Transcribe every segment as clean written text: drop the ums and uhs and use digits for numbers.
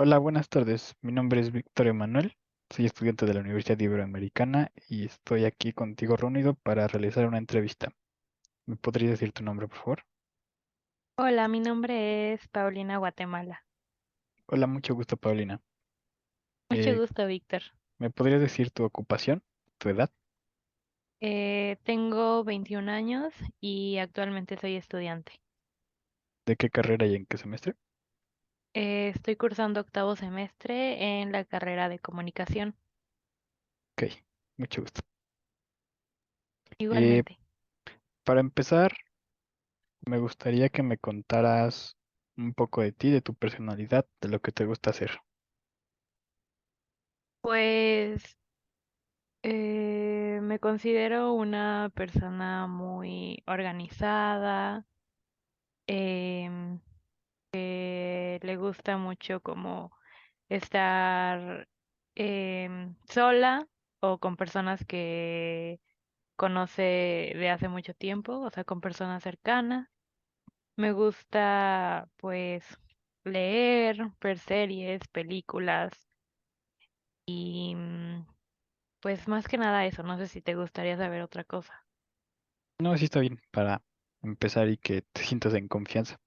Hola, buenas tardes. Mi nombre es Víctor Emanuel. Soy estudiante de la Universidad Iberoamericana y estoy aquí contigo reunido para realizar una entrevista. ¿Me podrías decir tu nombre, por favor? Hola, mi nombre es Paulina Guatemala. Hola, mucho gusto, Paulina. Mucho Eh, gusto, Víctor. ¿Me podrías decir tu ocupación, tu edad? Tengo 21 años y actualmente soy estudiante. ¿De qué carrera y en qué semestre? Estoy cursando octavo semestre en la carrera de comunicación. Ok, mucho gusto. Eh, Igualmente. para empezar, me gustaría que me contaras un poco de ti, de tu personalidad, de lo que te gusta hacer. Pues me considero una persona muy organizada, em, que le gusta mucho como estar sola o con personas que conoce de hace mucho tiempo, o sea, con personas cercanas. Me gusta, pues, leer, ver series, películas y, pues, más que nada eso. No sé si te gustaría saber otra cosa. No, sí está bien, para empezar y que te sientas en confianza.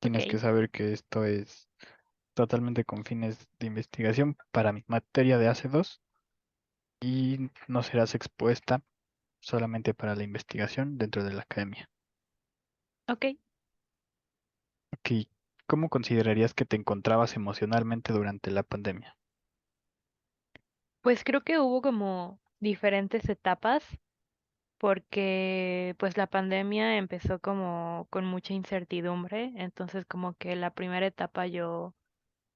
Tienes que Ok, saber que esto es totalmente con fines de investigación para mi materia de AC2 y no serás expuesta solamente para la investigación dentro de la academia. ok. Ok, ¿cómo considerarías que te encontrabas emocionalmente durante la pandemia? Pues creo que hubo como diferentes etapas porque pues la pandemia empezó como con mucha incertidumbre, entonces como que la primera etapa yo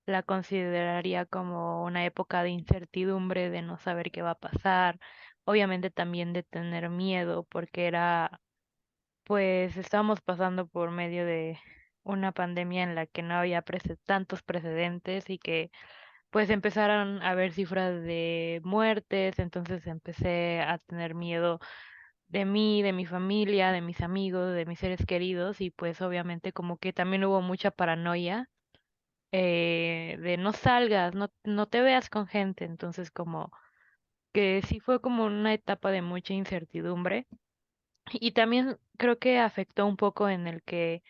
la consideraría como una época de incertidumbre, de no saber qué va a pasar, obviamente también de tener miedo, porque era, pues estábamos pasando por medio de una pandemia en la que no había tantos precedentes y que pues empezaron a haber cifras de muertes, entonces empecé a tener miedo de mí, de mi familia, de mis amigos, de mis seres queridos y pues obviamente como que también hubo mucha paranoia de no salgas, no te veas con gente, entonces como que sí fue como una etapa de mucha incertidumbre y también creo que afectó un poco en el que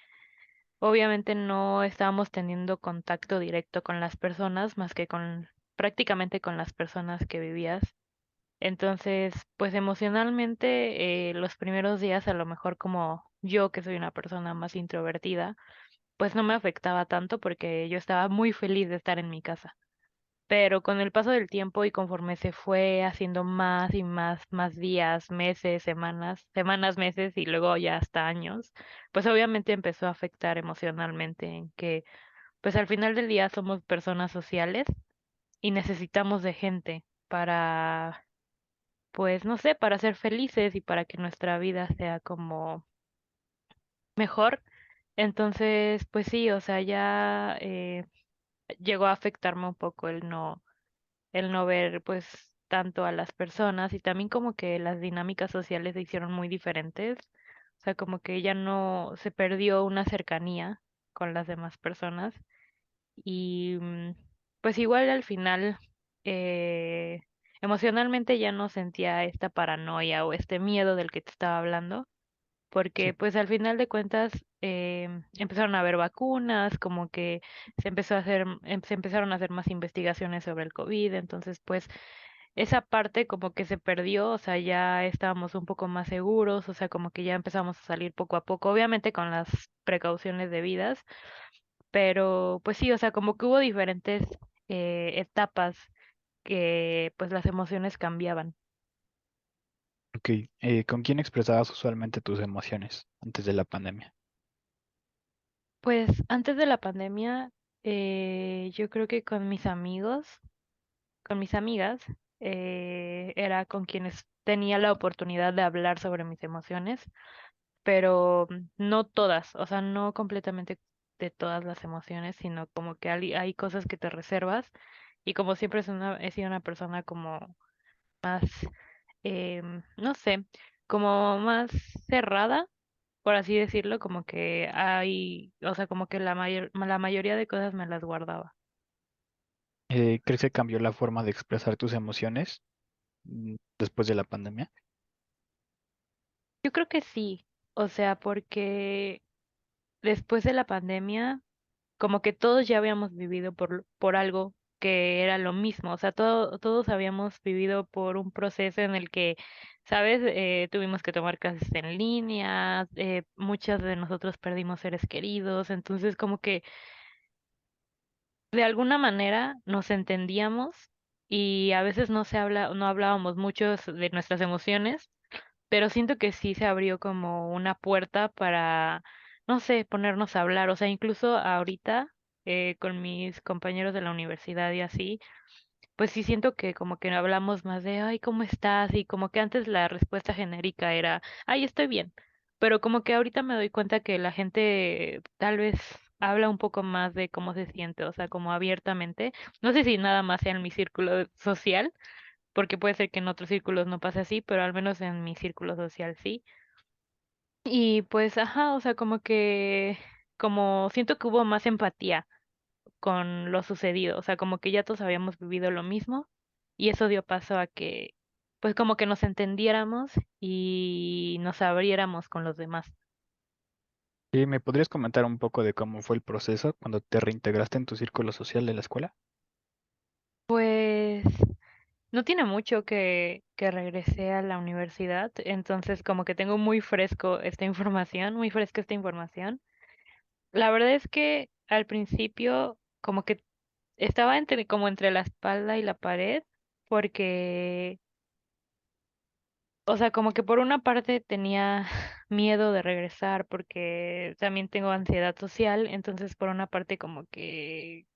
obviamente no estábamos teniendo contacto directo con las personas más que con prácticamente con las personas que vivías. Entonces, pues emocionalmente, los primeros días, a lo mejor como yo, que soy una persona más introvertida, pues no me afectaba tanto porque yo estaba muy feliz de estar en mi casa. Pero con el paso del tiempo y conforme se fue haciendo más y más días, meses, semanas, meses y luego ya hasta años, pues obviamente empezó a afectar emocionalmente en que, pues al final del día somos personas sociales y necesitamos de gente para, pues no sé, para ser felices y para que nuestra vida sea como mejor. Entonces, pues sí, o sea, ya llegó a afectarme un poco el no ver pues tanto a las personas y también como que las dinámicas sociales se hicieron muy diferentes. O sea, como que ya no se perdió una cercanía con las demás personas y pues igual al final eh, emocionalmente ya no sentía esta paranoia o este miedo del que te estaba hablando Sí. porque pues al final de cuentas empezaron a haber vacunas, como que se empezaron a hacer más investigaciones sobre el COVID, entonces pues esa parte como que se perdió, o sea, ya estábamos un poco más seguros, o sea, como que ya empezamos a salir poco a poco, obviamente con las precauciones debidas, pero pues sí, o sea, como que hubo diferentes etapas que pues las emociones cambiaban. Ok, ¿con quién expresabas usualmente tus emociones antes de la pandemia? Pues antes de la pandemia, yo creo que con mis amigos, con mis amigas, era con quienes tenía la oportunidad de hablar sobre mis emociones, pero no todas, o sea, no completamente de todas las emociones, sino como que hay cosas que te reservas y como siempre he sido una persona como más, no sé, como más cerrada por así decirlo, como que hay, o sea, como que la mayoría de cosas me las guardaba. ¿Crees que cambió la forma de expresar tus emociones después de la pandemia? Yo creo que sí, o sea, porque después de la pandemia, como que todos ya habíamos vivido por algo que era lo mismo, o sea, todos habíamos vivido por un proceso en el que, ¿sabes? Tuvimos que tomar clases en línea, muchas de nosotros perdimos seres queridos, entonces como que de alguna manera nos entendíamos y a veces no hablábamos mucho de nuestras emociones, pero siento que sí se abrió como una puerta para, no sé, ponernos a hablar. O sea, incluso ahorita con mis compañeros de la universidad y así, pues sí siento que como que hablamos más de, ay, ¿cómo estás? Y como que antes la respuesta genérica era, ay, estoy bien. Pero como que ahorita me doy cuenta que la gente tal vez habla un poco más de cómo se siente, o sea, como abiertamente. No sé si nada más sea en mi círculo social, porque puede ser que en otros círculos no pase así, pero al menos en mi círculo social sí. Y pues, ajá, o sea, como siento que hubo más empatía con lo sucedido, o sea, como que ya todos habíamos vivido lo mismo y eso dio paso a que, pues como que nos entendiéramos y nos abriéramos con los demás. ¿Y me podrías comentar un poco de cómo fue el proceso cuando te reintegraste en tu círculo social de la escuela? Pues no tiene mucho que regresé a la universidad, entonces como que tengo muy fresco esta información, muy fresca esta información. La verdad es que al principio como que estaba como entre la espalda y la pared, porque, o sea, como que por una parte tenía miedo de regresar, porque también tengo ansiedad social, entonces por una parte como que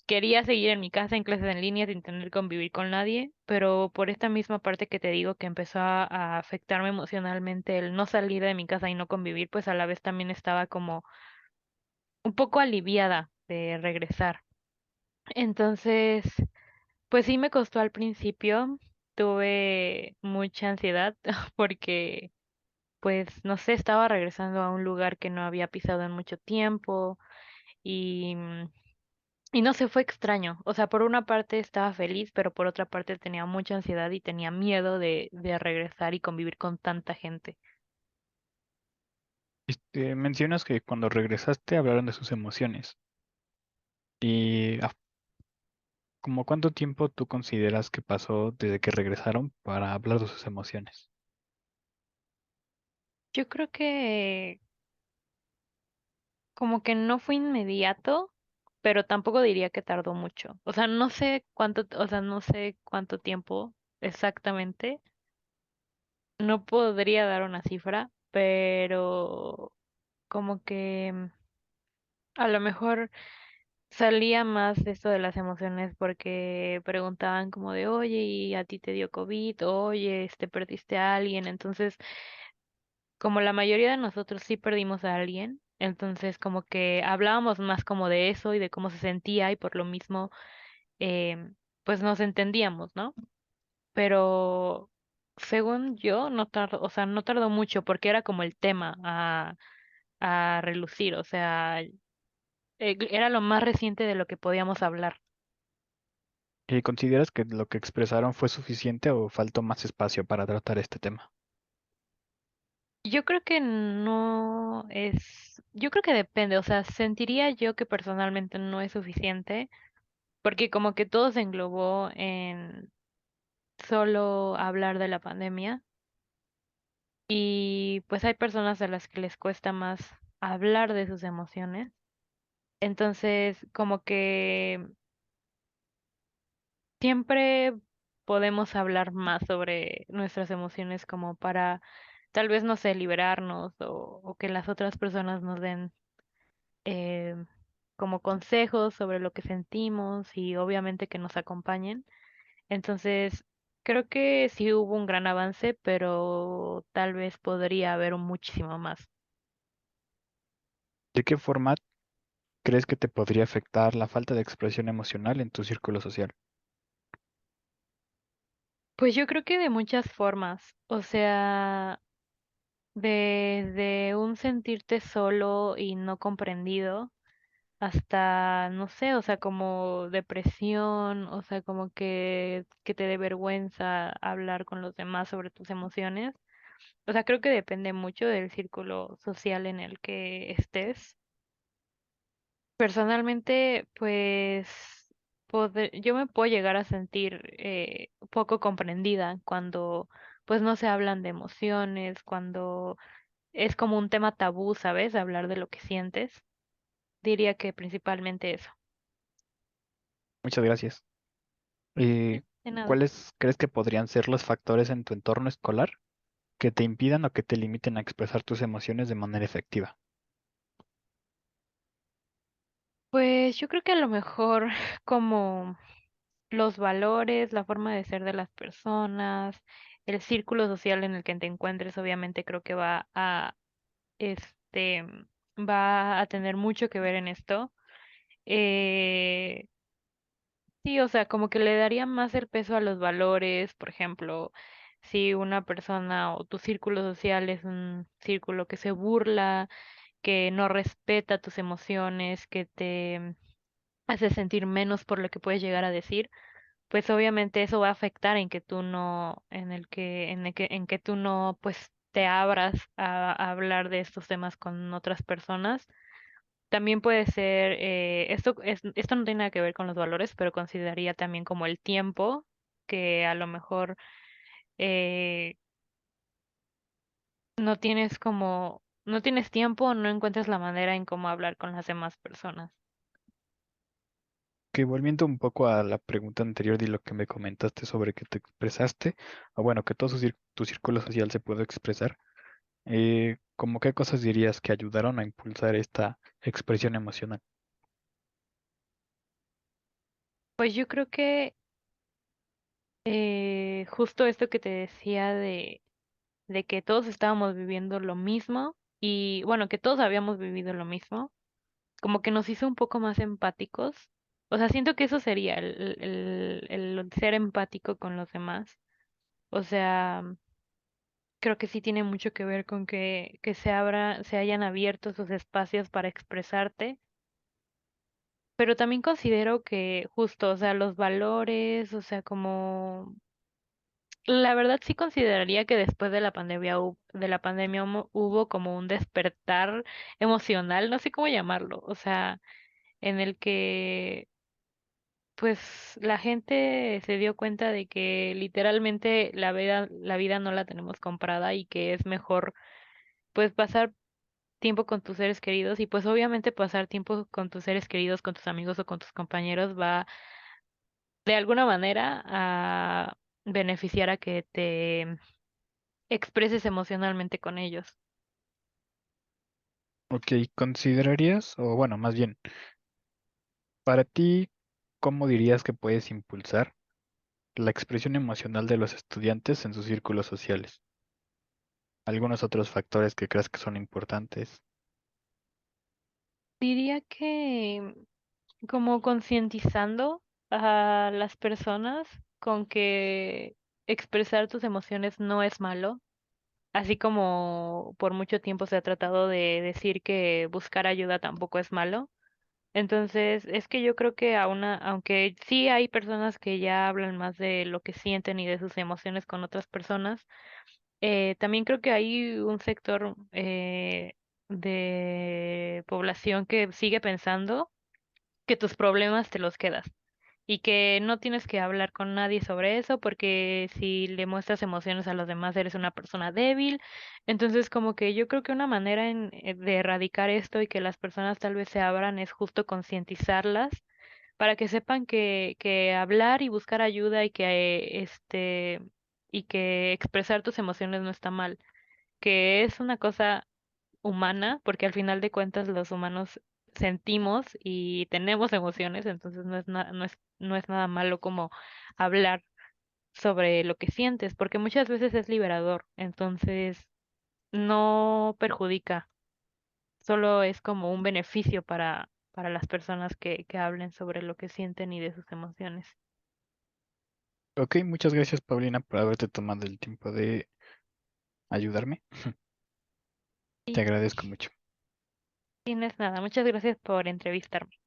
quería seguir en mi casa en clases en línea sin tener que convivir con nadie, pero por esta misma parte que te digo que empezó a afectarme emocionalmente el no salir de mi casa y no convivir, pues a la vez también estaba como un poco aliviada de regresar. Entonces, pues sí me costó al principio, tuve mucha ansiedad porque, pues, no sé, estaba regresando a un lugar que no había pisado en mucho tiempo y, y no sé, fue extraño. O sea, por una parte estaba feliz, pero por otra parte tenía mucha ansiedad y tenía miedo de regresar y convivir con tanta gente. Mencionas que cuando regresaste hablaron de sus emociones. ¿Y como cuánto tiempo tú consideras que pasó desde que regresaron para hablar de sus emociones? Yo creo que como que no fue inmediato, pero tampoco diría que tardó mucho. O sea, no sé cuánto, o sea, no sé cuánto tiempo exactamente. No podría dar una cifra, pero como que a lo mejor salía más de esto de las emociones porque preguntaban como de, oye, ¿y a ti te dio COVID? Oye, perdiste a alguien. Entonces, como la mayoría de nosotros sí perdimos a alguien, entonces como que hablábamos más como de eso y de cómo se sentía y por lo mismo pues nos entendíamos, ¿no? Pero según yo no tardó, o sea, no tardó mucho porque era como el tema a relucir, o sea, era lo más reciente de lo que podíamos hablar. ¿Y consideras que lo que expresaron fue suficiente o faltó más espacio para tratar este tema? Yo creo que no es, yo creo que depende, o sea, sentiría yo que personalmente no es suficiente porque como que todo se englobó en solo hablar de la pandemia y pues hay personas a las que les cuesta más hablar de sus emociones. Entonces, como que siempre podemos hablar más sobre nuestras emociones como para tal vez, no sé, liberarnos o que las otras personas nos den eh, como consejos sobre lo que sentimos y obviamente que nos acompañen. Entonces, creo que sí hubo un gran avance, pero tal vez podría haber un muchísimo más. ¿De qué forma crees que te podría afectar la falta de expresión emocional en tu círculo social? Pues yo creo que de muchas formas, o sea, desde un sentirte solo y no comprendido hasta, no sé, o sea, como depresión, o sea, como que te dé vergüenza hablar con los demás sobre tus emociones. O sea, creo que depende mucho del círculo social en el que estés. Personalmente, pues yo me puedo llegar a sentir poco comprendida cuando pues no se hablan de emociones, cuando es como un tema tabú, ¿sabes? Hablar de lo que sientes. Diría que principalmente eso. Muchas gracias. Sí, Eh, de nada. ¿Cuáles crees que podrían ser los factores en tu entorno escolar que te impidan o que te limiten a expresar tus emociones de manera efectiva? Pues yo creo que a lo mejor como los valores, la forma de ser de las personas, el círculo social en el que te encuentres, obviamente creo que este, va a tener mucho que ver en esto. Eh, sí, o sea, como que le daría más el peso a los valores, por ejemplo, si una persona o tu círculo social es un círculo que se burla, que no respeta tus emociones, que te hace sentir menos por lo que puedes llegar a decir, pues obviamente eso va a afectar en que tú no, en que tú no, pues te abras a hablar de estos temas con otras personas. También puede ser, esto no tiene nada que ver con los valores, pero consideraría también como el tiempo, que a lo mejor eh, no tienes tiempo o no encuentras la manera en cómo hablar con las demás personas. Que volviendo un poco a la pregunta anterior de lo que me comentaste sobre que te expresaste, o bueno, que todo tu círculo social se puede expresar, ¿cómo qué cosas dirías que ayudaron a impulsar esta expresión emocional? Pues yo creo que justo esto que te decía de que todos estábamos viviendo lo mismo y bueno, que todos habíamos vivido lo mismo, como que nos hizo un poco más empáticos. O sea, siento que eso sería el ser empático con los demás. O sea, creo que sí tiene mucho que ver con que se hayan abierto esos espacios para expresarte. Pero también considero que justo, o sea, los valores, o sea, como la verdad sí consideraría que después de la pandemia, hubo como un despertar emocional, no sé cómo llamarlo, o sea, en el que pues la gente se dio cuenta de que literalmente la vida no la tenemos comprada y que es mejor pues pasar tiempo con tus seres queridos y pues obviamente pasar tiempo con tus seres queridos, con tus amigos o con tus compañeros va de alguna manera a beneficiar a que te expreses emocionalmente con ellos. Ok, ¿considerarías, o bueno, más bien, para ti, cómo dirías que puedes impulsar la expresión emocional de los estudiantes en sus círculos sociales? ¿Algunos otros factores que creas que son importantes? Diría que como concientizando a las personas con que expresar tus emociones no es malo, así como por mucho tiempo se ha tratado de decir que buscar ayuda tampoco es malo. Entonces, es que yo creo que aunque sí hay personas que ya hablan más de lo que sienten y de sus emociones con otras personas, también creo que hay un sector de población que sigue pensando que tus problemas te los quedas y que no tienes que hablar con nadie sobre eso porque si le muestras emociones a los demás eres una persona débil. Entonces, como que yo creo que una manera de erradicar esto y que las personas tal vez se abran es justo concientizarlas para que sepan que hablar y buscar ayuda y y que expresar tus emociones no está mal, que es una cosa humana, porque al final de cuentas los humanos sentimos y tenemos emociones, entonces no es nada malo como hablar sobre lo que sientes, porque muchas veces es liberador, entonces no perjudica, solo es como un beneficio para las personas que hablen sobre lo que sienten y de sus emociones. Ok, muchas gracias, Paulina, por haberte tomado el tiempo de ayudarme. Te Sí, agradezco mucho. Y no es nada. Muchas gracias por entrevistarme.